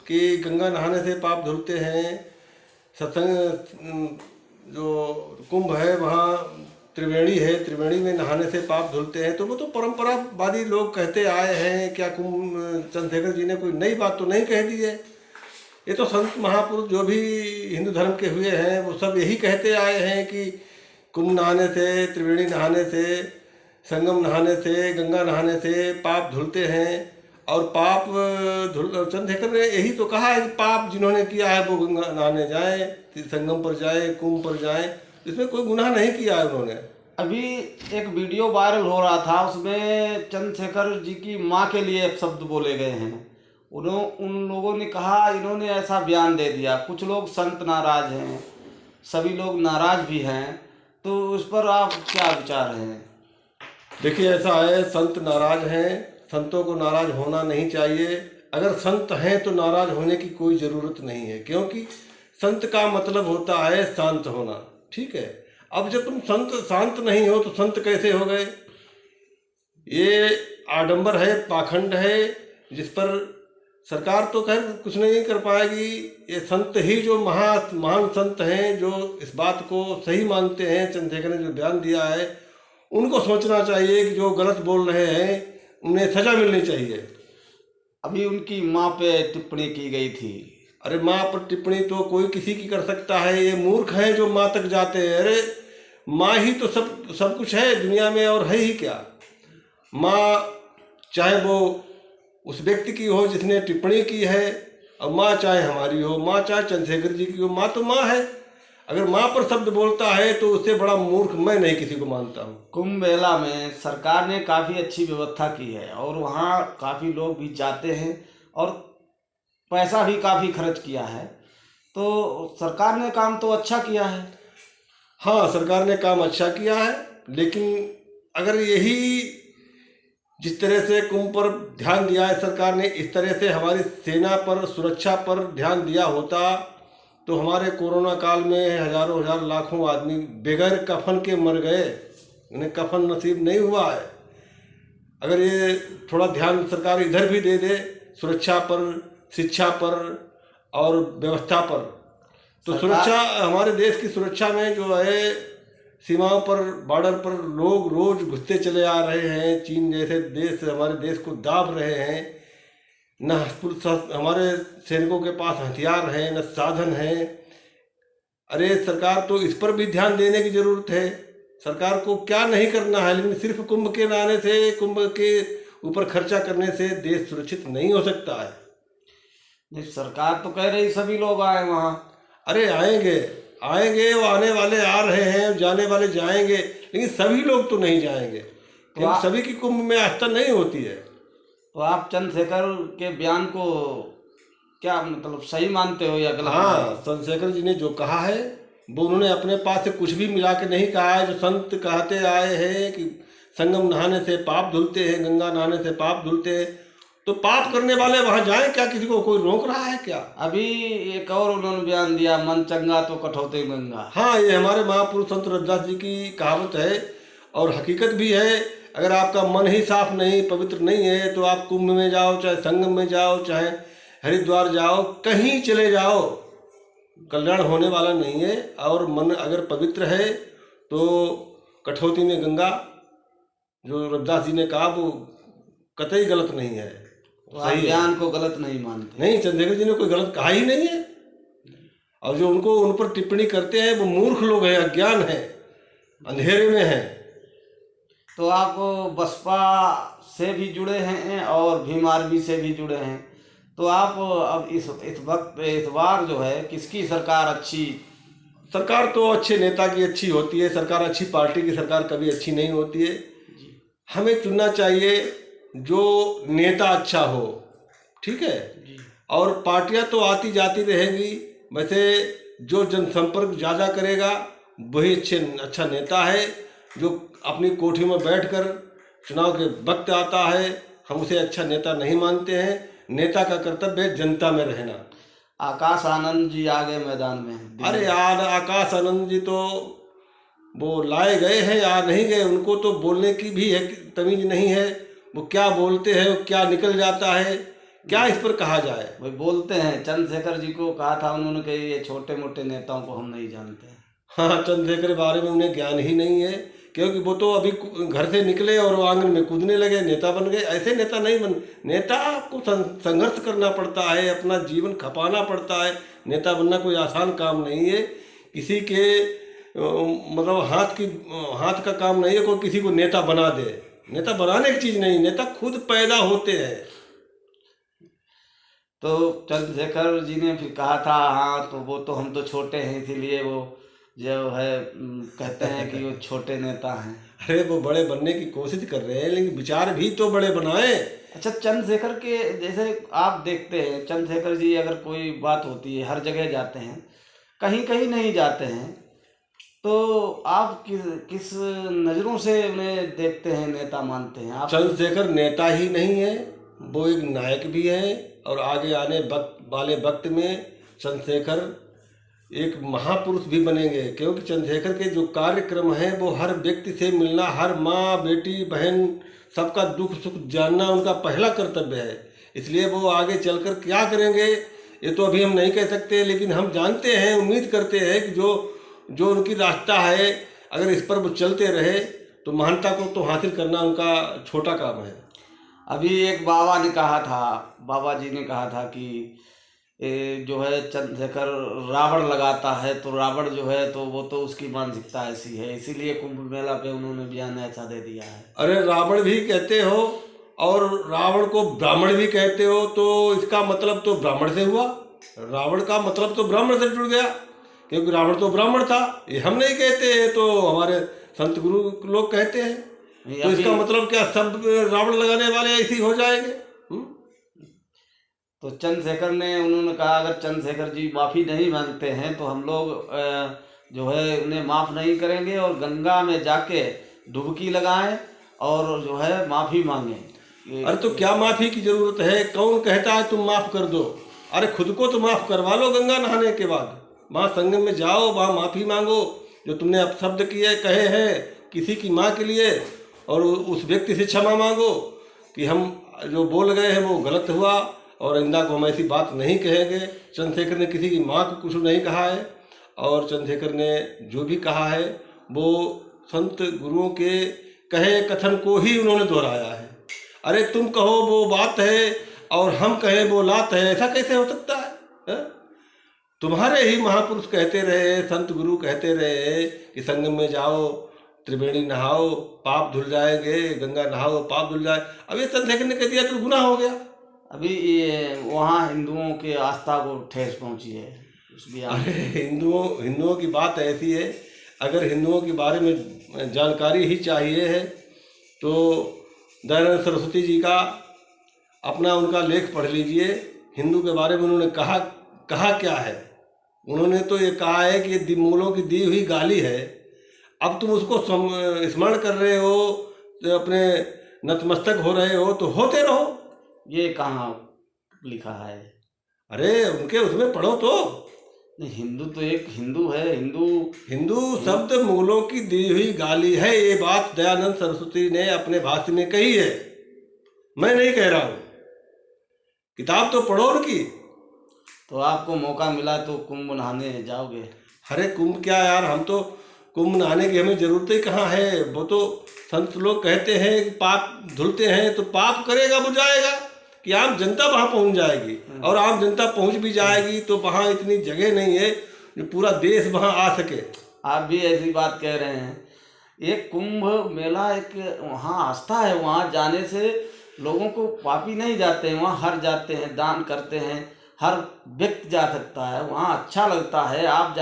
कि गंगा नहाने से पाप धुलते हैं, सत्संग जो कुंभ है वहाँ त्रिवेणी है, त्रिवेणी में नहाने से पाप धुलते हैं। तो वो तो परंपरावादी लोग कहते आए हैं, क्या कुंभ चंद्रशेखर जी ने कोई नई बात तो नहीं कह दी है। ये तो संत महापुरुष जो भी हिंदू धर्म के हुए हैं वो सब यही कहते आए हैं कि कुंभ नहाने से, त्रिवेणी नहाने से, संगम नहाने से, गंगा नहाने से पाप धुलते हैं। और पाप चंद्रशेखर ने यही तो कहा है कि पाप जिन्होंने किया है वो गंगा नहाने जाए, संगम पर जाए, कुंभ पर जाए, इसमें कोई गुनाह नहीं किया है उन्होंने। अभी एक वीडियो वायरल हो रहा था, उसमें चंद्रशेखर जी की माँ के लिए शब्द बोले गए हैं। उन लोगों ने कहा इन्होंने ऐसा बयान दे दिया। कुछ लोग संत नाराज हैं, सभी लोग नाराज भी हैं, तो उस पर आप क्या विचार हैं? देखिए ऐसा है, संत नाराज हैं, संतों को नाराज होना नहीं चाहिए। अगर संत हैं तो नाराज होने की कोई ज़रूरत नहीं है, क्योंकि संत का मतलब होता है शांत होना, ठीक है। अब जब तुम संत शांत नहीं हो तो संत कैसे हो गए? ये आडंबर है, पाखंड है, जिस पर सरकार तो खैर कुछ नहीं कर पाएगी। ये संत ही जो महान संत हैं, जो इस बात को सही मानते हैं, चंद्रशेखर ने जो बयान दिया है, उनको सोचना चाहिए कि जो गलत बोल रहे हैं उन्हें सजा मिलनी चाहिए। अभी उनकी माँ पे टिप्पणी की गई थी। अरे माँ पर टिप्पणी तो कोई किसी की कर सकता है, ये मूर्ख हैं जो माँ तक जाते हैं। अरे माँ ही तो सब कुछ है दुनिया में, और है ही क्या। माँ चाहे वो उस व्यक्ति की हो जिसने टिप्पणी की है, और माँ चाहे हमारी हो, माँ चाहे चंद्रशेखर जी की हो, माँ तो माँ है। अगर माँ पर शब्द बोलता है तो उससे बड़ा मूर्ख मैं नहीं किसी को मानता हूँ। कुंभ मेला में सरकार ने काफ़ी अच्छी व्यवस्था की है और वहाँ काफ़ी लोग भी जाते हैं और पैसा भी काफ़ी खर्च किया है, तो सरकार ने काम तो अच्छा किया है। हाँ, सरकार ने काम अच्छा किया है, लेकिन अगर यही जिस तरह से कुंभ पर ध्यान दिया है सरकार ने, इस तरह से हमारी सेना पर, सुरक्षा पर ध्यान दिया होता तो हमारे कोरोना काल में हजारों हजार लाखों आदमी बगैर कफन के मर गए, उन्हें कफन नसीब नहीं हुआ है। अगर ये थोड़ा ध्यान सरकार इधर भी दे दे, सुरक्षा पर, शिक्षा पर और व्यवस्था पर, तो सुरक्षा, हमारे देश की सुरक्षा में जो है सीमाओं पर, बॉर्डर पर लोग रोज घुसते चले आ रहे हैं। चीन जैसे देश हमारे देश को दाब रहे हैं। न हमारे सैनिकों के पास हथियार हैं, न साधन हैं। अरे सरकार तो इस पर भी ध्यान देने की जरूरत है। सरकार को क्या नहीं करना है, लेकिन सिर्फ कुंभ के नहाने से, कुंभ के ऊपर खर्चा करने से देश सुरक्षित नहीं हो सकता है। सरकार तो कह रही सभी लोग आए वहाँ। अरे आएंगे, वो आने वाले आ रहे हैं, जाने वाले जाएंगे, लेकिन सभी लोग तो नहीं जाएंगे, क्योंकि सभी की कुंभ में आस्था नहीं होती है। तो आप चंद्रशेखर के बयान को क्या मतलब सही मानते हो या गलत? हाँ, चंद्रशेखर जी ने जो कहा है वो उन्होंने अपने पास से कुछ भी मिला के नहीं कहा है। जो संत कहते आए हैं कि संगम नहाने से पाप धुलते हैं, गंगा नहाने से पाप धुलते हैं, तो पाप करने वाले वहां जाएं, क्या किसी को कोई रोक रहा है क्या? अभी एक और उन्होंने बयान दिया, मन चंगा तो कठौती गंगा। हाँ, ये हमारे महापुरुष संत रविदास जी की कहावत है और हकीकत भी है। अगर आपका मन ही साफ नहीं, पवित्र नहीं है, तो आप कुंभ में जाओ, चाहे संगम में जाओ, चाहे हरिद्वार जाओ, कहीं चले जाओ, कल्याण होने वाला नहीं है। और मन अगर पवित्र है तो कठौती में गंगा, जो रविदास जी ने कहा, वो कतई गलत नहीं है। तो आप बयान को गलत नहीं मानते? नहीं, चंद्रशेखर जी ने कोई गलत कहा ही नहीं है। और जो उन पर टिप्पणी करते हैं वो मूर्ख लोग हैं, अज्ञान है, अंधेरे में है। तो आप बसपा से भी जुड़े हैं और भीम आर्मी से भी जुड़े हैं, तो आप अब इस वक्त, इस बार जो है किसकी सरकार अच्छी? सरकार तो अच्छे नेता की अच्छी होती है, सरकार अच्छी पार्टी की सरकार कभी अच्छी नहीं होती है। हमें चुनना चाहिए जो नेता अच्छा हो, ठीक है। और पार्टियां तो आती जाती रहेंगी, वैसे जो जनसंपर्क ज़्यादा करेगा वही अच्छा नेता है। जो अपनी कोठी में बैठकर चुनाव के वक्त आता है, हम उसे अच्छा नेता नहीं मानते हैं। नेता का कर्तव्य है जनता में रहना। आकाश आनंद जी आ गए मैदान में। अरे यार, आकाश आनंद जी तो वो लाए गए हैं या नहीं गए, उनको तो बोलने की भी है तमीज नहीं है। वो क्या बोलते हैं, वो क्या निकल जाता है, क्या इस पर कहा जाए? भाई बोलते हैं चंद्रशेखर जी को कहा था उन्होंने कि ये छोटे मोटे नेताओं को हम नहीं जानते। हाँ, चंद्रशेखर के बारे में उन्हें ज्ञान ही नहीं है, क्योंकि वो तो अभी घर से निकले और वो आंगन में कूदने लगे, नेता बन गए। ऐसे नेता नहीं बन, नेता को संघर्ष करना पड़ता है, अपना जीवन खपाना पड़ता है। नेता बनना कोई आसान काम नहीं है, किसी के मतलब हाथ का काम नहीं है कोई किसी को नेता बना दे। नेता बनाने की चीज़ नहीं, नेता खुद पैदा होते हैं। तो चंद्रशेखर जी ने फिर कहा था हाँ तो वो तो हम तो छोटे हैं इसीलिए वो जो है कहते हैं कि वो छोटे नेता हैं। अरे वो बड़े बनने की कोशिश कर रहे हैं, लेकिन विचार भी तो बड़े बनाए। अच्छा, चंद्रशेखर के जैसे आप देखते हैं चंद्रशेखर जी अगर कोई बात होती है हर जगह जाते हैं, कहीं कहीं नहीं जाते हैं, तो आप किस नज़रों से उन्हें देखते हैं, नेता मानते हैं आप? चंद्रशेखर नेता ही नहीं है, वो एक नायक भी है, और आगे आने वाले वक्त में चंद्रशेखर एक महापुरुष भी बनेंगे, क्योंकि चंद्रशेखर के जो कार्यक्रम हैं वो हर व्यक्ति से मिलना, हर माँ बेटी बहन सबका दुख सुख जानना उनका पहला कर्तव्य है। इसलिए वो आगे चलकर क्या करेंगे ये तो अभी हम नहीं कह सकते, लेकिन हम जानते हैं, उम्मीद करते हैं कि जो उनकी रास्ता है अगर इस पर वो चलते रहे तो महानता को तो हासिल करना उनका छोटा काम है। अभी एक बाबा जी ने कहा था कि जो है चंद्रशेखर रावण लगाता है तो रावण जो है तो वो तो उसकी मानसिकता ऐसी है, इसीलिए कुंभ मेला पे उन्होंने बयान ऐसा दे दिया है। अरे रावण भी कहते हो और रावण को ब्राह्मण भी कहते हो, तो इसका मतलब तो ब्राह्मण से हुआ, रावण का मतलब तो ब्राह्मण से जुड़ गया, क्योंकि रावण तो ब्राह्मण था। ये हम नहीं कहते हैं, तो हमारे संत गुरु लोग कहते हैं। तो इसका मतलब क्या सब रावण लगाने वाले ऐसे ही हो जाएंगे? तो चंद्रशेखर ने उन्होंने कहा अगर चंद्रशेखर जी माफ़ी नहीं मांगते हैं तो हम लोग जो है उन्हें माफ़ नहीं करेंगे और गंगा में जाके डुबकी लगाएं और जो है माफ़ी मांगें। अरे तो क्या माफ़ी की ज़रूरत है? कौन कहता है तुम माफ़ कर दो? अरे खुद को तो माफ़ करवा लो गंगा नहाने के बाद, वहाँ संगम में जाओ, वहाँ माफ़ी मांगो जो तुमने अपशब्द किए कहे हैं किसी की माँ के लिए, और उस व्यक्ति से क्षमा मांगो कि हम जो बोल गए हैं वो गलत हुआ और आइंदा को हम ऐसी बात नहीं कहेंगे। चंद्रशेखर ने किसी की माँ को कुछ नहीं कहा है, और चंद्रशेखर ने जो भी कहा है वो संत गुरुओं के कहे कथन को ही उन्होंने दोहराया है। अरे तुम कहो वो बात है और हम कहें वो लात है, ऐसा कैसे हो सकता है? तुम्हारे ही महापुरुष कहते रहे, संत गुरु कहते रहे कि संगम में जाओ, त्रिवेणी नहाओ, पाप धुल जाएंगे, गंगा नहाओ पाप धुल जाए। अब ये चंद्रशेखर ने कह दिया तो गुनाह हो गया। अभी ये वहाँ हिंदुओं के आस्था को ठेस पहुँची है उस बयान। अरे हिंदुओं की बात ऐसी है, अगर हिंदुओं के बारे में जानकारी ही चाहिए है तो दयानंद सरस्वती जी का अपना उनका लेख पढ़ लीजिए। हिंदू के बारे में उन्होंने कहा क्या है? उन्होंने तो ये कहा है कि ये मूलों की दी हुई गाली है, अब तुम उसको स्मरण कर रहे हो, तो अपने नतमस्तक हो रहे हो, तो होते रहो। ये कहाँ लिखा है? अरे उनके उसमें पढ़ो तो। नहीं, हिंदू तो एक हिंदू है, हिंदू शब्द मूलों की दी हुई गाली है, ये बात दयानंद सरस्वती ने अपने भाष्य में कही है, मैं नहीं कह रहा हूँ। किताब तो पढ़ो उनकी। तो आपको मौका मिला तो कुंभ नहाने जाओगे? अरे कुंभ क्या यार, हम तो कुंभ नहाने की हमें जरूरत ही कहाँ है। वो तो संत लोग कहते हैं कि पाप धुलते हैं, तो पाप करेगा वो जाएगा कि आम जनता वहाँ पहुँच जाएगी, और आम जनता पहुँच भी जाएगी तो वहाँ इतनी जगह नहीं है जो पूरा देश वहाँ आ सके। आप भी ऐसी बात कह रहे हैं। एक कुंभ मेला एक वहाँ आस्था है, वहाँ जाने से लोगों को पापी नहीं जाते हैं, वहाँ हर जाते हैं, दान करते हैं, हर व्यक्ति जा सकता है, वहाँ अच्छा लगता है। आप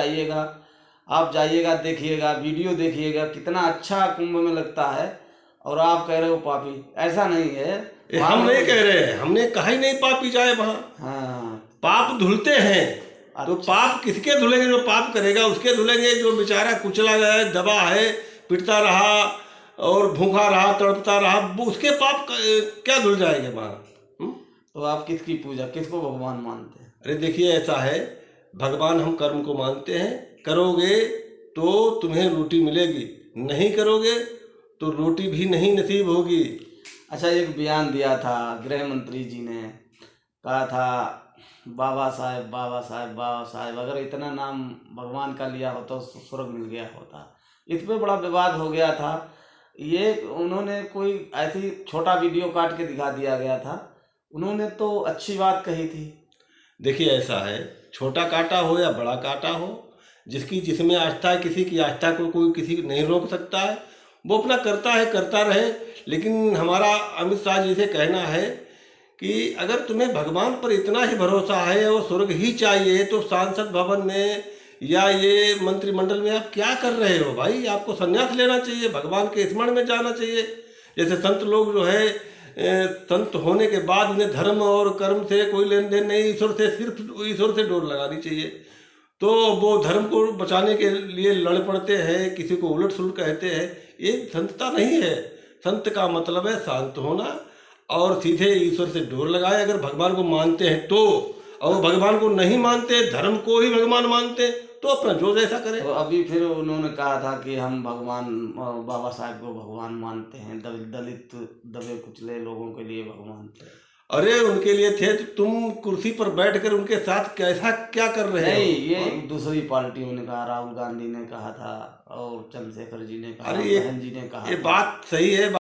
जाइएगा देखिएगा, वीडियो देखिएगा, कितना अच्छा कुंभ में लगता है, और आप कह रहे हो पापी। ऐसा नहीं है, हम नहीं कह रहे हैं, हमने कहा ही नहीं पापी जाए वहाँ। हाँ, पाप धुलते हैं। तो पाप किसके धुलेंगे? जो पाप करेगा उसके धुलेंगे। जो बेचारा कुचला गया, दबा है, पिटता रहा और भूखा रहा, तड़पता रहा, उसके पाप क्या धुल जाएंगे वहाँ? तो आप किसकी पूजा, किसको भगवान मानते हैं? अरे देखिए, ऐसा है, भगवान हम कर्म को मानते हैं, करोगे तो तुम्हें रोटी मिलेगी, नहीं करोगे तो रोटी भी नहीं नसीब होगी। अच्छा, एक बयान दिया था गृह मंत्री जी ने, कहा था बाबा साहेब बाबा साहेब बाबा साहेब, अगर इतना नाम भगवान का लिया होता तो स्वर्ग मिल गया होता। इस पे बड़ा विवाद हो गया था। ये उन्होंने कोई ऐसी छोटा वीडियो काट के दिखा दिया गया था, उन्होंने तो अच्छी बात कही थी। देखिए ऐसा है, छोटा काटा हो या बड़ा काटा हो, जिसकी जिसमें आस्था है, किसी की आस्था को कोई किसी को नहीं रोक सकता है, वो अपना करता है, करता रहे। लेकिन हमारा अमित शाह जी से कहना है कि अगर तुम्हें भगवान पर इतना ही भरोसा है और स्वर्ग ही चाहिए तो सांसद भवन में या ये मंत्रिमंडल में आप क्या कर रहे हो भाई? आपको संन्यास लेना चाहिए, भगवान के स्मरण में जाना चाहिए। जैसे संत लोग जो है संत होने के बाद उन्हें धर्म और कर्म से कोई लेन देन नहीं, ईश्वर से सिर्फ ईश्वर से डोर लगानी चाहिए। तो वो धर्म को बचाने के लिए लड़ पड़ते हैं, किसी को उलट सुलट कहते हैं, ये संतता नहीं है। संत का मतलब है शांत होना और सीधे ईश्वर से डोर लगाए। अगर भगवान को मानते हैं तो, और भगवान को नहीं मानते, धर्म को ही भगवान मानते, तो अपना जो जैसा करें। तो अभी फिर उन्होंने कहा था कि हम भगवान बाबा साहेब को भगवान मानते हैं, दलित दबे कुचले लोगों के लिए भगवान थे। अरे उनके लिए थे तो तुम कुर्सी पर बैठकर उनके साथ कैसा क्या कर रहे हो? नहीं, ये दूसरी पार्टियों ने कहा, राहुल गांधी ने कहा था और चंद्रशेखर जी ने कहा, अरे बहन जी ने कहा। ये बात सही है।